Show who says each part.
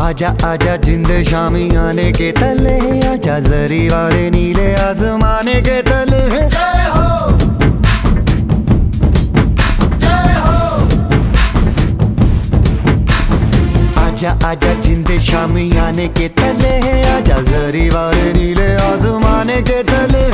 Speaker 1: आजा आजा जिंद शामी आने के तले, आजा जरी वाले नीले आसमाने के तले। जय हो जय हो। आजा आजा जिंद शामी आने के तले, आजा जरी वाले नीले आसमाने के तले।